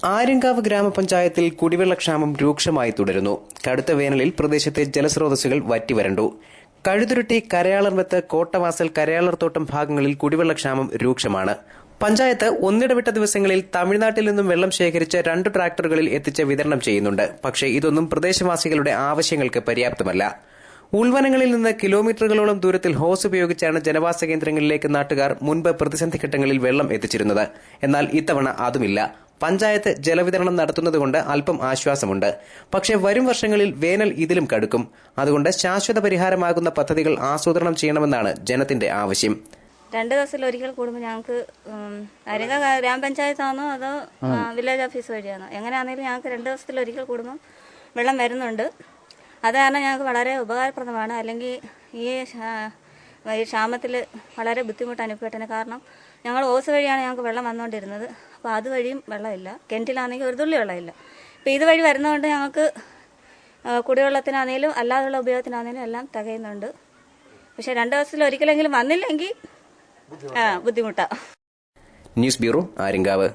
ആര്യങ്കാവ് ഗ്രാമപഞ്ചായത്തിൽ കുടിവെള്ളക്ഷാമം രൂക്ഷമായി തുടരുന്നു. കടുത്ത വേനലിൽ പ്രദേശത്തെ ജലസ്രോതസ്സുകൾ വറ്റിവരണ്ടു. കഴുതുരുട്ടി, കരയാളർവെത്ത്, കോട്ടവാസൽ, കരയാളർത്തോട്ടം ഭാഗങ്ങളിൽ കുടിവെള്ളക്ഷാമം രൂക്ഷമാണ്. പഞ്ചായത്ത് ഒന്നിടവിട്ട ദിവസങ്ങളിൽ തമിഴ്നാട്ടിൽ നിന്നും വെള്ളം ശേഖരിച്ച് 2 ട്രാക്ടറുകളിൽ എത്തിച്ച് വിതരണം ചെയ്യുന്നുണ്ട്. പക്ഷേ ഇതൊന്നും പ്രദേശവാസികളുടെ ആവശ്യങ്ങൾക്ക് പര്യാപ്തമല്ല. ഉൾവനങ്ങളിൽ നിന്ന് കിലോമീറ്ററുകളോളം ദൂരത്തിൽ ഹോസ് ഉപയോഗിച്ചാണ് ജനവാസ കേന്ദ്രങ്ങളിലേക്ക് നാട്ടുകാർ മുൻപ് പ്രതിസന്ധി ഘട്ടങ്ങളിൽ വെള്ളം എത്തിച്ചിരുന്നത്. എന്നാൽ ഇത്തവണ അതുമില്ല. പഞ്ചായത്ത് ജലവിതരണം നടത്തുന്നതുകൊണ്ട് അല്പം ആശ്വാസമുണ്ട്. പക്ഷേ വരും വർഷങ്ങളിൽ വേനൽ ഇതിലും കടുക്കും. അതുകൊണ്ട് ശാശ്വത പരിഹാരമാകുന്ന പദ്ധതികൾ ആസൂത്രണം ചെയ്യണമെന്നാണ് ജനത്തിന്റെ ആവശ്യം. 2 ദിവസത്തിലൊരിക്കൽ കൂടുമ്പോൾ ഞങ്ങൾക്ക് ആര്യങ്കാവ് ഗ്രാമപഞ്ചായത്താണോ അതോ വില്ലേജ് ഓഫീസ് വഴിയാണോ എങ്ങനെയാണെങ്കിലും ഞങ്ങൾക്ക് 2 ദിവസത്തിലൊരിക്കൽ കൂടുമ്പോൾ വെള്ളം വരുന്നുണ്ട്. അത് കാരണം ഞങ്ങൾക്ക് വളരെ ഉപകാരപ്രദമാണ്. അല്ലെങ്കിൽ ഈ ക്ഷാമത്തിൽ വളരെ ബുദ്ധിമുട്ട് അനുഭവപ്പെട്ടതിന് കാരണം ഞങ്ങൾ ഓസ് വഴിയാണ് ഞങ്ങൾക്ക് വെള്ളം വന്നുകൊണ്ടിരുന്നത്. അപ്പോൾ അതുവഴിയും വെള്ളമില്ല. കിണറ്റിലാണെങ്കിൽ ഒരു തുള്ളി വെള്ളമില്ല. അപ്പോൾ ഇതുവഴി വരുന്നതുകൊണ്ട് ഞങ്ങൾക്ക് കുടിവെള്ളത്തിനാണെങ്കിലും അല്ലാതെയുള്ള ഉപയോഗത്തിനാണെങ്കിലും എല്ലാം തികയുന്നുണ്ട്. പക്ഷേ 2 ദിവസത്തിൽ ഒരിക്കലെങ്കിലും വന്നില്ലെങ്കിൽ ബുദ്ധിമുട്ടാണ്. News bureau, Aryankavu.